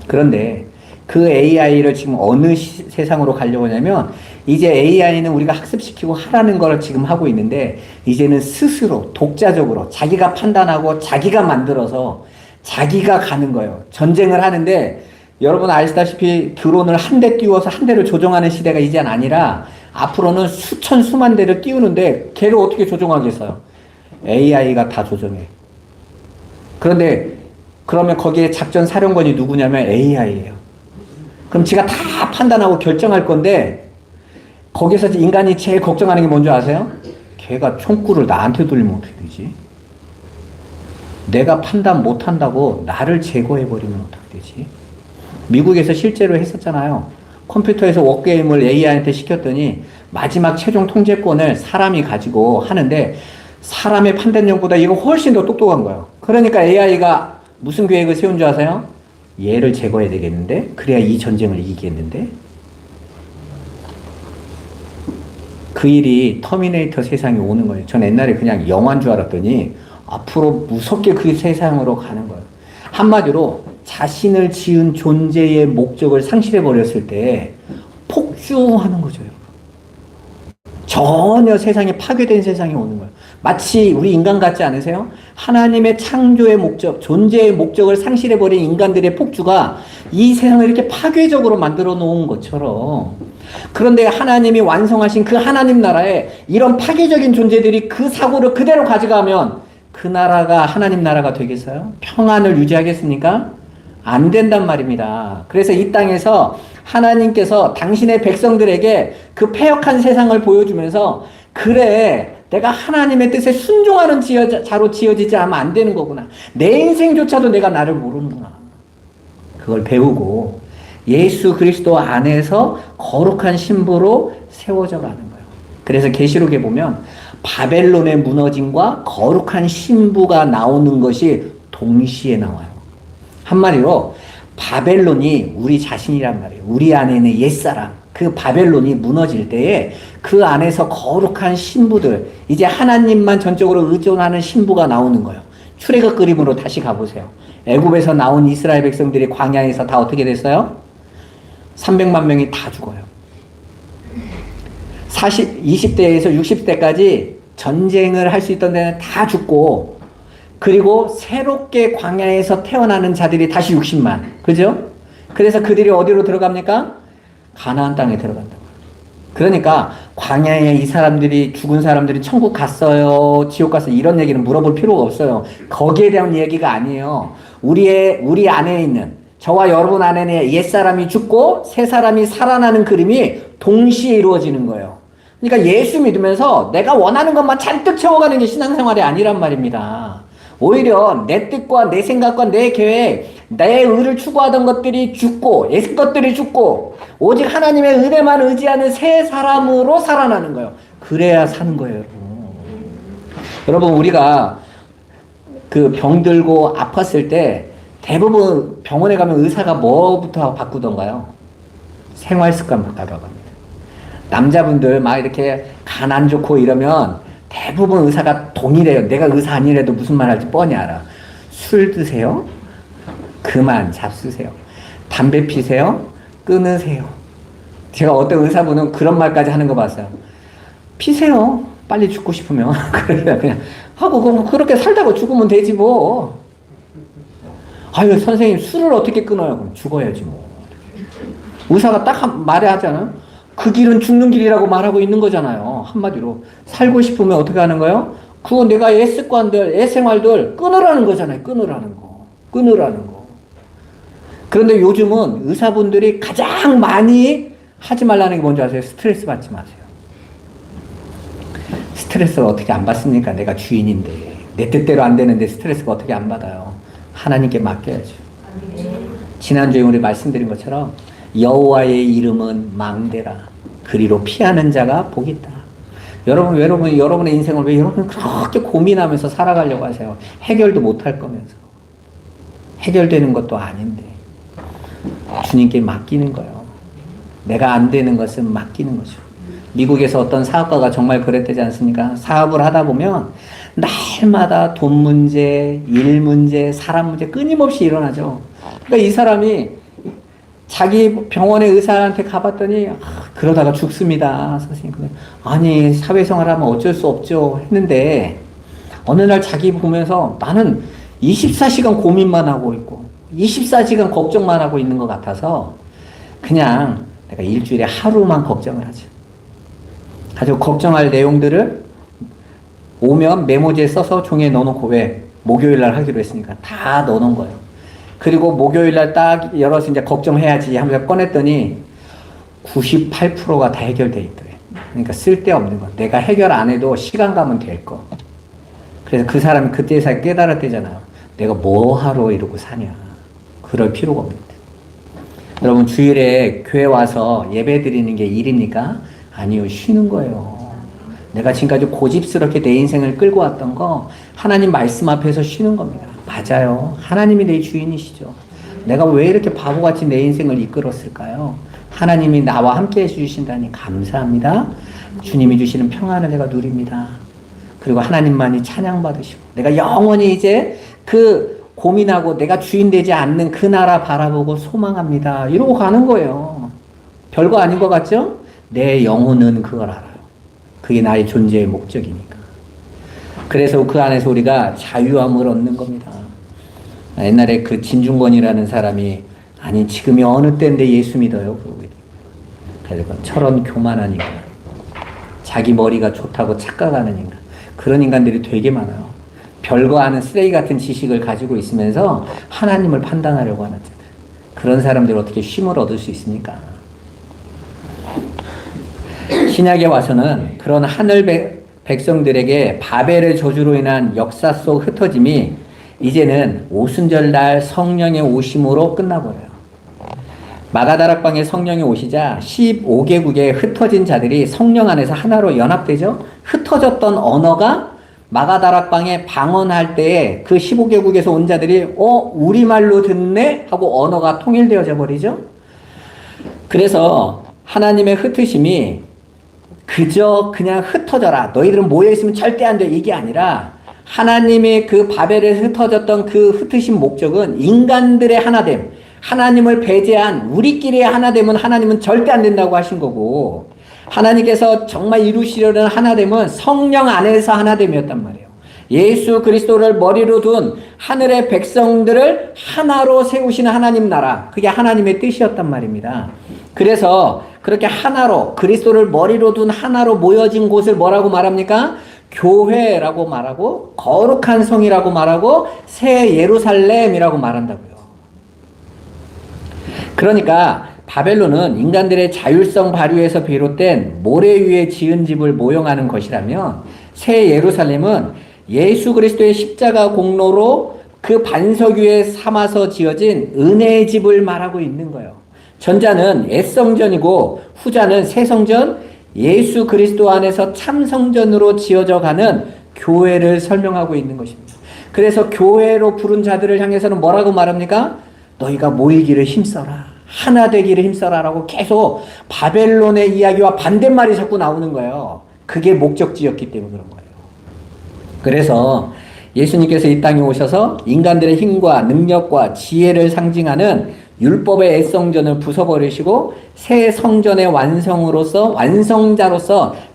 그런데 그 AI를 지금 어느 세상으로 가려고 하냐면 이제 AI는 우리가 학습시키고 하라는 걸 지금 하고 있는데 이제는 스스로 독자적으로 자기가 판단하고 자기가 만들어서 자기가 가는 거예요. 전쟁을 하는데 여러분 아시다시피 드론을 한 대 띄워서 한 대를 조종하는 시대가 이젠 아니라 앞으로는 수천 수만 대를 띄우는데 걔를 어떻게 조종하겠어요? AI가 다 조종해. 그런데 그러면 거기에 작전 사령관이 누구냐면 AI예요. 그럼 지가 다 판단하고 결정할 건데 거기서 인간이 제일 걱정하는 게 뭔지 아세요? 걔가 총구를 나한테 돌리면 어떻게 되지? 내가 판단 못한다고 나를 제거해버리면 어떻게 되지? 미국에서 실제로 했었잖아요. 컴퓨터에서 워게임을 AI한테 시켰더니 마지막 최종 통제권을 사람이 가지고 하는데 사람의 판단력보다 이거 훨씬 더 똑똑한 거예요. 그러니까 AI가 무슨 계획을 세운 줄 아세요? 얘를 제거해야 되겠는데? 그래야 이 전쟁을 이기겠는데? 그 일이 터미네이터 세상에 오는 거예요. 전 옛날에 그냥 영화인 줄 알았더니 앞으로 무섭게 그 세상으로 가는 거예요. 한마디로 자신을 지은 존재의 목적을 상실해버렸을 때 폭주하는 거죠. 전혀 세상이 파괴된 세상이 오는 거예요. 마치 우리 인간 같지 않으세요? 하나님의 창조의 목적, 존재의 목적을 상실해버린 인간들의 폭주가 이 세상을 이렇게 파괴적으로 만들어 놓은 것처럼 그런데 하나님이 완성하신 그 하나님 나라에 이런 파괴적인 존재들이 그 사고를 그대로 가져가면 그 나라가 하나님 나라가 되겠어요? 평안을 유지하겠습니까? 안 된단 말입니다. 그래서 이 땅에서 하나님께서 당신의 백성들에게 그 패역한 세상을 보여주면서 그래 내가 하나님의 뜻에 순종하는 자로 지어지지 않으면 안 되는 거구나. 내 인생조차도 내가 나를 모르는구나. 그걸 배우고 예수 그리스도 안에서 거룩한 신부로 세워져 가는 거예요. 그래서 계시록에 보면 바벨론의 무너짐과 거룩한 신부가 나오는 것이 동시에 나와요. 한마디로 바벨론이 우리 자신이란 말이에요. 우리 안에 있는 옛사람. 그 바벨론이 무너질 때에 그 안에서 거룩한 신부들, 이제 하나님만 전적으로 의존하는 신부가 나오는 거예요. 출애굽 그림으로 다시 가보세요. 애굽에서 나온 이스라엘 백성들이 광야에서 다 어떻게 됐어요? 300만 명이 다 죽어요. 20대에서 60대까지 전쟁을 할 수 있던 데는 다 죽고 그리고 새롭게 광야에서 태어나는 자들이 다시 60만. 그죠? 그래서 그들이 어디로 들어갑니까? 가나안 땅에 들어간다. 그러니까 광야에 이 사람들이 죽은 사람들이 천국 갔어요, 지옥 갔어요 이런 얘기는 물어볼 필요가 없어요. 거기에 대한 얘기가 아니에요. 우리 안에 있는 저와 여러분 안에는 옛사람이 죽고 새 사람이 살아나는 그림이 동시에 이루어지는 거예요. 그러니까 예수 믿으면서 내가 원하는 것만 잔뜩 채워가는 게 신앙생활이 아니란 말입니다. 오히려 내 뜻과 내 생각과 내 계획, 내 의를 추구하던 것들이 죽고 옛 것들이 죽고 오직 하나님의 은혜만 의지하는 새 사람으로 살아나는 거예요. 그래야 사는 거예요, 여러분. 여러분 우리가 그 병들고 아팠을 때 대부분 병원에 가면 의사가 뭐부터 바꾸던가요? 생활 습관부터 바꿔갑니다. 남자분들 막 이렇게 간 안 좋고 이러면 대부분 의사가 동일해요. 내가 의사 아니래도 무슨 말 할지 뻔히 알아. 술 드세요? 그만 잡수세요. 담배 피세요? 끊으세요. 제가 어떤 의사분은 그런 말까지 하는 거 봤어요. 피세요. 빨리 죽고 싶으면. 그냥 하고 그렇게 살다가 죽으면 되지 뭐. 아유 선생님 술을 어떻게 끊어요? 그럼 죽어야지 뭐. 의사가 딱 말해 하잖아요. 그 길은 죽는 길이라고 말하고 있는 거잖아요. 한마디로 살고 싶으면 어떻게 하는 거예요? 그거 내가 애 습관들, 애 생활들 끊으라는 거잖아요. 끊으라는 거. 그런데 요즘은 의사분들이 가장 많이 하지 말라는 게 뭔지 아세요? 스트레스 받지 마세요. 스트레스를 어떻게 안 받습니까? 내가 주인인데. 내 뜻대로 안 되는데 스트레스가 어떻게 안 받아요? 하나님께 맡겨야죠. 지난주에 우리 말씀드린 것처럼 여호와의 이름은 망대라. 그리로 피하는 자가 복이 있다. 여러분의 인생을 왜 여러분 그렇게 고민하면서 살아가려고 하세요? 해결도 못할 거면서. 해결되는 것도 아닌데. 주님께 맡기는 거예요. 내가 안 되는 것은 맡기는 거죠. 미국에서 어떤 사업가가 정말 그랬다지 않습니까? 사업을 하다 보면 날마다 돈 문제, 일 문제, 사람 문제 끊임없이 일어나죠. 그러니까 이 사람이 자기 병원의 의사한테 가봤더니 그러다가 죽습니다. 선생님. 아니 사회생활하면 어쩔 수 없죠 했는데 어느 날 자기 보면서 나는 24시간 고민만 하고 있고 24시간 걱정만 하고 있는 것 같아서 그냥 내가 일주일에 하루만 걱정을 하죠. 아주 걱정할 내용들을 오면 메모지에 써서 종이에 넣어놓고 왜 목요일날 하기로 했으니까 다 넣어놓은 거예요. 그리고 목요일날 딱 열어서 이제 걱정해야지 하면서 꺼냈더니 98%가 다 해결돼 있더래. 그러니까 쓸데없는 거. 내가 해결 안 해도 시간 가면 될 거. 그래서 그 사람이 그때서야 깨달았대잖아요. 내가 뭐 하러 이러고 사냐. 그럴 필요가 없는데. 여러분 주일에 교회 와서 예배 드리는 게 일입니까? 아니요. 쉬는 거예요. 내가 지금까지 고집스럽게 내 인생을 끌고 왔던 거 하나님 말씀 앞에서 쉬는 겁니다. 맞아요. 하나님이 내 주인이시죠. 내가 왜 이렇게 바보같이 내 인생을 이끌었을까요? 하나님이 나와 함께 해주신다니 감사합니다. 주님이 주시는 평안을 내가 누립니다. 그리고 하나님만이 찬양받으시고 내가 영원히 이제 그 고민하고 내가 주인 되지 않는 그 나라 바라보고 소망합니다. 이러고 가는 거예요. 별거 아닌 것 같죠? 내 영혼은 그걸 알아요. 그게 나의 존재의 목적이니까. 그래서 그 안에서 우리가 자유함을 얻는 겁니다. 옛날에 그 진중권이라는 사람이 아니 지금이 어느 때인데 예수 믿어요. 그래서 철원 교만한 인간, 자기 머리가 좋다고 착각하는 인간, 그런 인간들이 되게 많아요. 별거 아는 쓰레기 같은 지식을 가지고 있으면서 하나님을 판단하려고 하는 그런 사람들 어떻게 쉼을 얻을 수 있습니까? 신약에 와서는 그런 하늘 백성들에게 바벨의 저주로 인한 역사 속 흩어짐이 이제는 오순절날 성령의 오심으로 끝나버려요. 마가다락방에 성령이 오시자 15개국의 흩어진 자들이 성령 안에서 하나로 연합되죠. 흩어졌던 언어가 마가다락방에 방언할 때에 그 15개국에서 온 자들이 우리말로 듣네 하고 언어가 통일되어져 버리죠. 그래서 하나님의 흩으심이 그저 그냥 흩어져라. 너희들은 모여있으면 절대 안 돼. 이게 아니라 하나님의 그 바벨에 흩어졌던 그 흩으신 목적은 인간들의 하나됨. 하나님을 배제한 우리끼리의 하나됨은 하나님은 절대 안 된다고 하신 거고 하나님께서 정말 이루시려는 하나됨은 성령 안에서 하나됨이었단 말이에요. 예수 그리스도를 머리로 둔 하늘의 백성들을 하나로 세우시는 하나님 나라. 그게 하나님의 뜻이었단 말입니다. 그래서 그렇게 하나로 그리스도를 머리로 둔 하나로 모여진 곳을 뭐라고 말합니까? 교회라고 말하고 거룩한 성이라고 말하고 새 예루살렘이라고 말한다고요. 그러니까 바벨론은 인간들의 자율성 발휘에서 비롯된 모래 위에 지은 집을 모형하는 것이라면 새 예루살렘은 예수 그리스도의 십자가 공로로 그 반석 위에 삼아서 지어진 은혜의 집을 말하고 있는 거예요. 전자는 옛성전이고 후자는 새성전, 예수 그리스도 안에서 참성전으로 지어져 가는 교회를 설명하고 있는 것입니다. 그래서 교회로 부른 자들을 향해서는 뭐라고 말합니까? 너희가 모이기를 힘써라. 하나 되기를 힘써라 라고 계속 바벨론의 이야기와 반대말이 자꾸 나오는 거예요. 그게 목적지였기 때문에 그런 거예요. 그래서 예수님께서 이 땅에 오셔서 인간들의 힘과 능력과 지혜를 상징하는 율법의 애성전을 부숴버리시고 새 성전의 완성자로서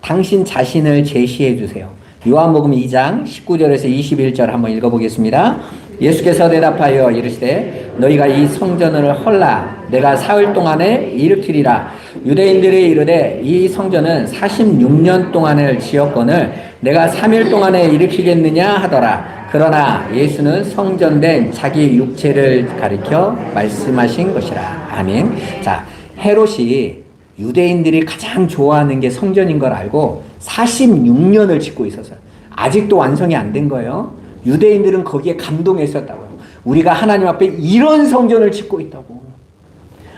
당신 자신을 제시해 주세요. 요한복음 2장 19절에서 21절 한번 읽어보겠습니다. 예수께서 대답하여 이르시되 너희가 이 성전을 헐라 내가 사흘 동안에 일으키리라. 유대인들이 이르되 이 성전은 46년 동안을 지었거늘 내가 3일 동안에 일으키겠느냐 하더라. 그러나 예수는 성전된 자기 육체를 가리켜 말씀하신 것이라. 아멘. 자, 헤롯이 유대인들이 가장 좋아하는 게 성전인 걸 알고 46년을 짓고 있었어요. 아직도 완성이 안 된 거예요. 유대인들은 거기에 감동했었다고요. 우리가 하나님 앞에 이런 성전을 짓고 있다고.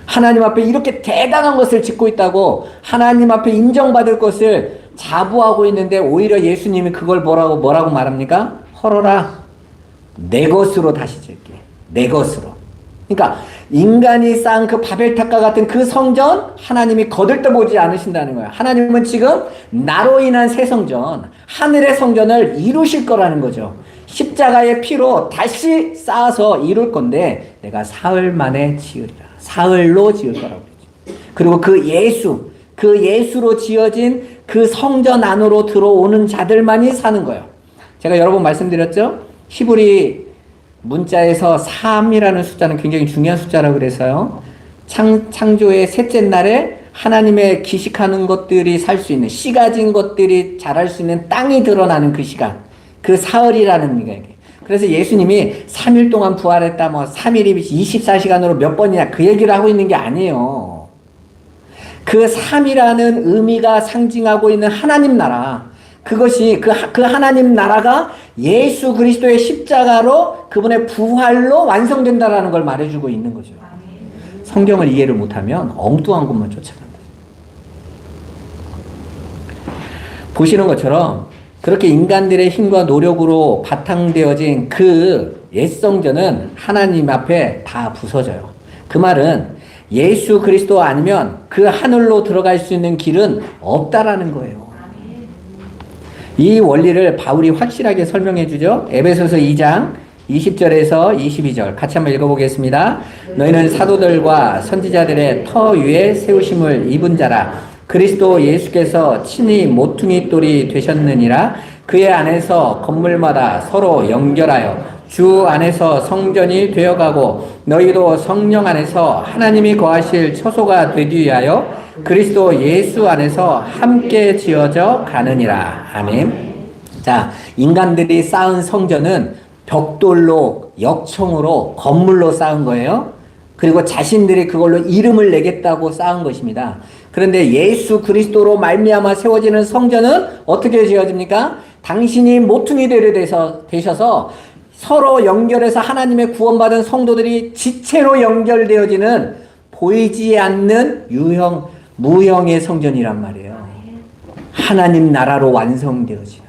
하나님 앞에 이렇게 대단한 것을 짓고 있다고. 하나님 앞에 인정받을 것을 자부하고 있는데 오히려 예수님이 그걸 뭐라고 말합니까? 헐어라. 내 것으로 다시 짓게. 내 것으로. 그러니까 인간이 쌓은 그 바벨탑과 같은 그 성전 하나님이 거들떠보지 않으신다는 거예요. 하나님은 지금 나로 인한 새 성전, 하늘의 성전을 이루실 거라는 거죠. 십자가의 피로 다시 쌓아서 이룰 건데 내가 사흘 만에 지으리라. 사흘로 지을 거라고 그러죠. 그리고 그 예수로 지어진 그 성전 안으로 들어오는 자들만이 사는 거예요. 제가 여러 번 말씀드렸죠? 히브리 문자에서 3이라는 숫자는 굉장히 중요한 숫자라고 그래서요. 창조의 셋째 날에 하나님의 기식하는 것들이 살 수 있는, 씨 가진 것들이 자랄 수 있는 땅이 드러나는 그 시간. 그 사흘이라는 의미가 이게. 그래서 예수님이 3일 동안 부활했다, 3일이 24시간으로 몇 번이냐, 그 얘기를 하고 있는 게 아니에요. 그 3이라는 의미가 상징하고 있는 하나님 나라. 그것이 그 하나님 나라가 예수 그리스도의 십자가로 그분의 부활로 완성된다라는 걸 말해주고 있는 거죠. 성경을 이해를 못하면 엉뚱한 것만 쫓아간다. 보시는 것처럼 그렇게 인간들의 힘과 노력으로 바탕되어진 그 옛성전은 하나님 앞에 다 부서져요. 그 말은 예수 그리스도 아니면 그 하늘로 들어갈 수 있는 길은 없다라는 거예요. 이 원리를 바울이 확실하게 설명해 주죠. 에베소서 2장 20절에서 22절 같이 한번 읽어보겠습니다. 너희는 사도들과 선지자들의 터 위에 세우심을 입은 자라. 그리스도 예수께서 친히 모퉁이 돌이 되셨느니라. 그의 안에서 건물마다 서로 연결하여 주 안에서 성전이 되어가고 너희도 성령 안에서 하나님이 거하실 처소가 되기 위하여 그리스도 예수 안에서 함께 지어져 가느니라. 아멘. 자, 인간들이 쌓은 성전은 벽돌로, 역청으로, 건물로 쌓은 거예요. 그리고 자신들이 그걸로 이름을 내겠다고 쌓은 것입니다. 그런데 예수 그리스도로 말미암아 세워지는 성전은 어떻게 지어집니까? 당신이 모퉁이 되셔서 서로 연결해서 하나님의 구원받은 성도들이 지체로 연결되어지는 보이지 않는 무형의 성전이란 말이에요. 하나님 나라로 완성되어지는.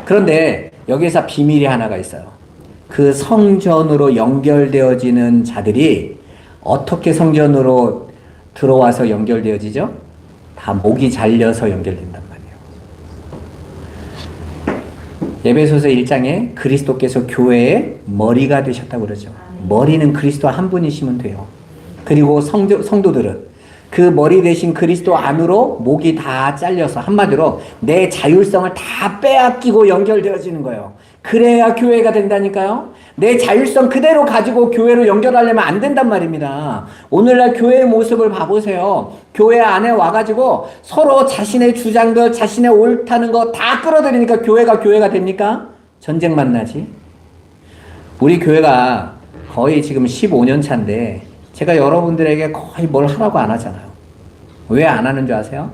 그런데 여기에서 비밀이 하나가 있어요. 그 성전으로 연결되어지는 자들이 어떻게 성전으로 들어와서 연결되어지죠? 다 목이 잘려서 연결된단 말이에요. 에베소서 1장에 그리스도께서 교회의 머리가 되셨다고 그러죠. 머리는 그리스도 한 분이시면 돼요. 그리고 성도들은 그 머리 대신 그리스도 안으로 목이 다 잘려서 한마디로 내 자율성을 다 빼앗기고 연결되어지는 거예요. 그래야 교회가 된다니까요. 내 자율성 그대로 가지고 교회로 연결하려면 안 된단 말입니다. 오늘날 교회의 모습을 봐보세요. 교회 안에 와가지고 서로 자신의 주장들, 자신의 옳다는 거 다 끌어들이니까 교회가 됩니까? 전쟁만 나지. 우리 교회가 거의 지금 15년 차인데 제가 여러분들에게 거의 뭘 하라고 안 하잖아요. 왜 안 하는 줄 아세요?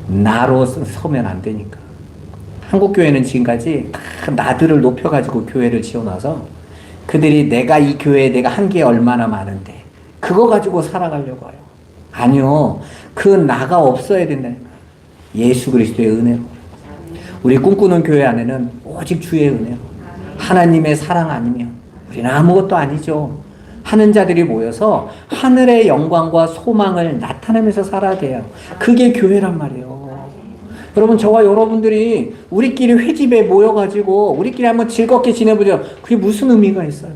나로 서면 안 되니까. 한국교회는 지금까지 다 나들을 높여가지고 교회를 지어놔서 그들이 내가 이 교회에 내가 한 게 얼마나 많은데 그거 가지고 살아가려고 해요. 아니요. 그 나가 없어야 된다니까. 예수 그리스도의 은혜로. 우리 꿈꾸는 교회 안에는 오직 주의 은혜로. 하나님의 사랑 아니면 우리는 아무것도 아니죠. 하는 자들이 모여서 하늘의 영광과 소망을 나타내면서 살아야 돼요. 그게 교회란 말이에요. 여러분, 저와 여러분들이 우리끼리 회집에 모여가지고 우리끼리 한번 즐겁게 지내보죠. 그게 무슨 의미가 있어요?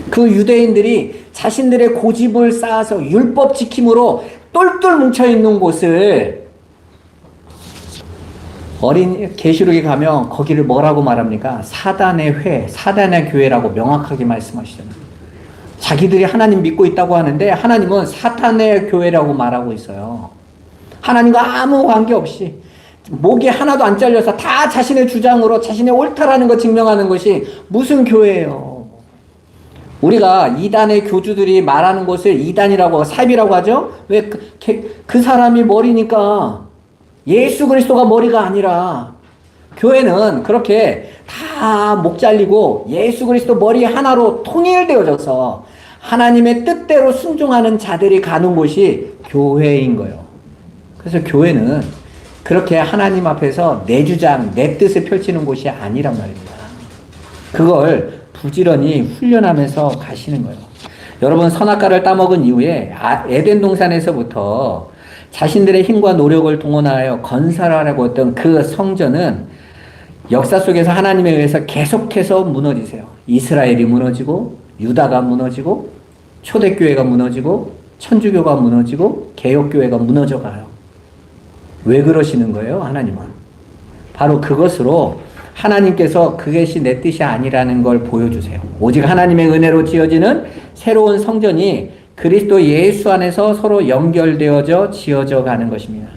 그 유대인들이 자신들의 고집을 쌓아서 율법 지킴으로 똘똘 뭉쳐있는 곳을 어린 계시록에 가면 거기를 뭐라고 말합니까? 사단의 회, 사단의 교회라고 명확하게 말씀하시잖아요. 자기들이 하나님 믿고 있다고 하는데 하나님은 사탄의 교회라고 말하고 있어요. 하나님과 아무 관계없이 목이 하나도 안 잘려서 다 자신의 주장으로 자신의 옳다라는 거 증명하는 것이 무슨 교회예요? 우리가 이단의 교주들이 말하는 것을 이단이라고 삽이라고 하죠? 왜 그 사람이 머리니까 예수 그리스도가 머리가 아니라 교회는 그렇게 다 목 잘리고 예수 그리스도 머리 하나로 통일되어져서 하나님의 뜻대로 순종하는 자들이 가는 곳이 교회인 거예요. 그래서 교회는 그렇게 하나님 앞에서 내 주장, 내 뜻을 펼치는 곳이 아니란 말입니다. 그걸 부지런히 훈련하면서 가시는 거예요. 여러분, 선악과를 따먹은 이후에 에덴 동산에서부터 자신들의 힘과 노력을 동원하여 건설하려고 했던 그 성전은 역사 속에서 하나님에 의해서 계속해서 무너지세요. 이스라엘이 무너지고 유다가 무너지고 초대교회가 무너지고 천주교가 무너지고 개혁교회가 무너져가요. 왜 그러시는 거예요? 하나님은 바로 그것으로 하나님께서 그것이 내 뜻이 아니라는 걸 보여주세요. 오직 하나님의 은혜로 지어지는 새로운 성전이 그리스도 예수 안에서 서로 연결되어져 지어져 가는 것입니다.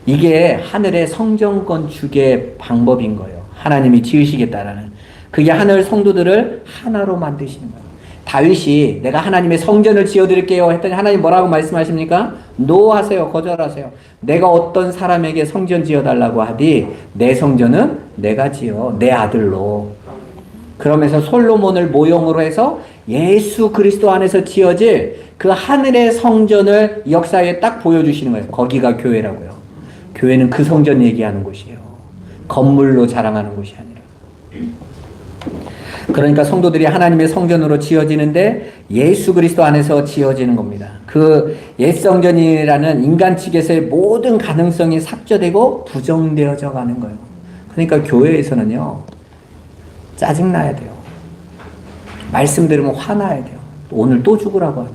이게 하늘의 성전 건축의 방법인 거예요. 하나님이 지으시겠다라는. 그게 하늘 성도들을 하나로 만드시는 거예요. 다윗이 내가 하나님의 성전을 지어드릴게요 했더니 하나님 뭐라고 말씀하십니까? 노 하세요. 거절하세요. 내가 어떤 사람에게 성전 지어달라고 하디 내 성전은 내가 지어 내 아들로. 그러면서 솔로몬을 모형으로 해서 예수 그리스도 안에서 지어질 그 하늘의 성전을 역사에 딱 보여주시는 거예요. 거기가 교회라고요. 교회는 그 성전 얘기하는 곳이에요. 건물로 자랑하는 곳이 아니라. 그러니까 성도들이 하나님의 성전으로 지어지는데 예수 그리스도 안에서 지어지는 겁니다. 그 옛 성전이라는 인간 측에서의 모든 가능성이 삭제되고 부정되어져 가는 거예요. 그러니까 교회에서는요, 짜증나야 돼요. 말씀 들으면 화나야 돼요. 오늘 또 죽으라고 하네.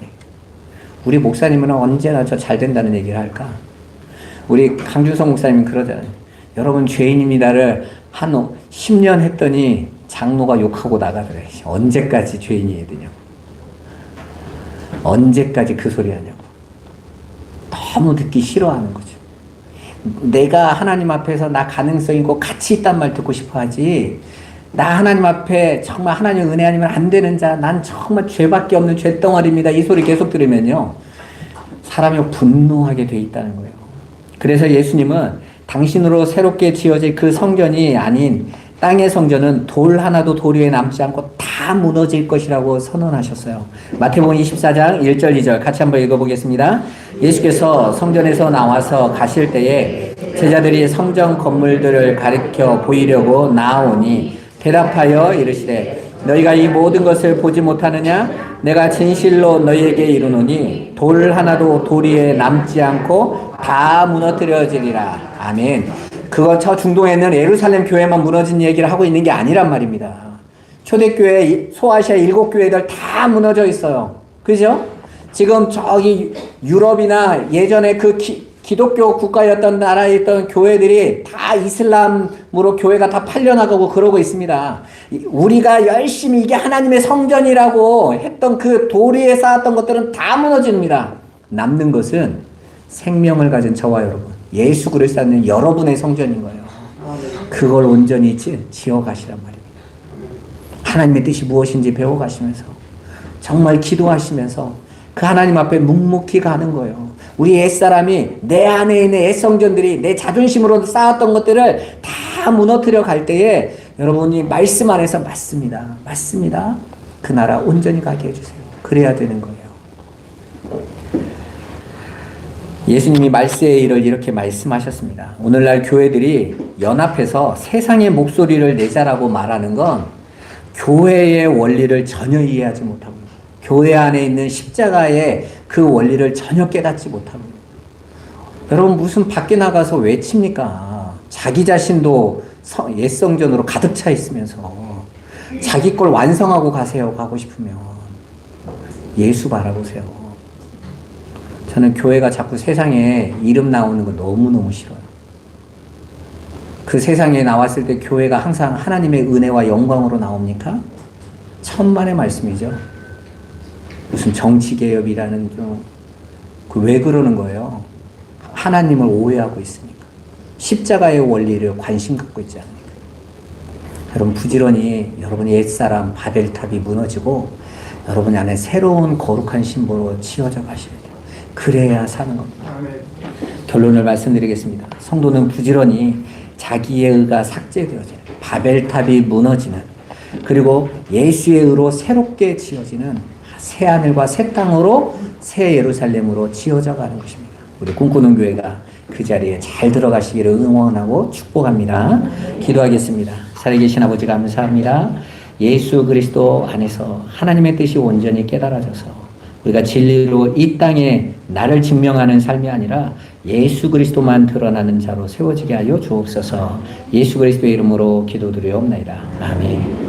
우리 목사님은 언제나 저 잘 된다는 얘기를 할까? 우리 강준성 목사님은 그러잖아요. 여러분 죄인입니다를 한 10년 했더니 장로가 욕하고 나가더래. 언제까지 죄인이 해야 되냐고. 언제까지 그 소리 하냐고. 너무 듣기 싫어하는 거죠. 내가 하나님 앞에서 나 가능성 있고 가치 있단 말 듣고 싶어 하지. 나 하나님 앞에 정말 하나님 은혜 아니면 안 되는 자, 난 정말 죄밖에 없는 죄덩어리입니다. 이 소리 계속 들으면요, 사람이 분노하게 돼 있다는 거예요. 그래서 예수님은 당신으로 새롭게 지어질 그 성전이 아닌 땅의 성전은 돌 하나도 돌 위에 남지 않고 다 무너질 것이라고 선언하셨어요. 마태복음 24장 1절 2절 같이 한번 읽어보겠습니다. 예수께서 성전에서 나와서 가실 때에 제자들이 성전 건물들을 가리켜 보이려고 나아오니 대답하여 이르시되 너희가 이 모든 것을 보지 못하느냐? 내가 진실로 너희에게 이르노니 돌 하나도 돌 위에 남지 않고 다 무너뜨려지리라. 아멘. 그거 저 중동에 있는 예루살렘 교회만 무너진 얘기를 하고 있는 게 아니란 말입니다. 초대교회, 소아시아 7교회들 다 무너져 있어요. 그죠? 지금 저기 유럽이나 예전에 그 기독교 국가였던 나라에 있던 교회들이 다 이슬람으로 교회가 다 팔려나가고 그러고 있습니다. 우리가 열심히 이게 하나님의 성전이라고 했던 그 돌 위에 쌓았던 것들은 다 무너집니다. 남는 것은 생명을 가진 저와 여러분, 예수 그리스도 안에 여러분의 성전인 거예요. 그걸 온전히 지어가시란 말입니다. 하나님의 뜻이 무엇인지 배워가시면서 정말 기도하시면서 그 하나님 앞에 묵묵히 가는 거예요. 우리 옛사람이 내 안에 있는 옛성전들이 내 자존심으로 쌓았던 것들을 다 무너뜨려 갈 때에 여러분이 말씀 안에서 맞습니다. 맞습니다. 그 나라 온전히 가게 해주세요. 그래야 되는 거예요. 예수님이 말세의 일을 이렇게 말씀하셨습니다. 오늘날 교회들이 연합해서 세상의 목소리를 내자라고 말하는 건 교회의 원리를 전혀 이해하지 못하고 교회 안에 있는 십자가의 그 원리를 전혀 깨닫지 못하고 여러분 무슨 밖에 나가서 외칩니까? 자기 자신도 옛성전으로 가득 차 있으면서 자기 걸 완성하고 가세요. 가고 싶으면 예수 바라보세요. 저는 교회가 자꾸 세상에 이름 나오는 거 너무너무 싫어요. 그 세상에 나왔을 때 교회가 항상 하나님의 은혜와 영광으로 나옵니까? 천만의 말씀이죠. 무슨 정치개혁이라는 좀, 왜 그러는 거예요? 하나님을 오해하고 있으니까. 십자가의 원리를 관심 갖고 있지 않습니까? 여러분 부지런히 여러분의 옛사람 바벨탑이 무너지고 여러분 안에 새로운 거룩한 신부로 치어져 가셔야 돼요. 그래야 사는 겁니다. 결론을 말씀드리겠습니다. 성도는 부지런히 자기의 의가 삭제되어지는 바벨탑이 무너지는 그리고 예수의 의로 새롭게 지어지는 새하늘과 새 땅으로 새 예루살렘으로 지어져 가는 것입니다. 우리 꿈꾸는 교회가 그 자리에 잘 들어가시기를 응원하고 축복합니다. 기도하겠습니다. 살아계신 아버지 감사합니다. 예수 그리스도 안에서 하나님의 뜻이 온전히 깨달아져서 우리가 진리로 이 땅에 나를 증명하는 삶이 아니라 예수 그리스도만 드러나는 자로 세워지게 하여 주옵소서. 예수 그리스도의 이름으로 기도드리옵나이다. 아멘.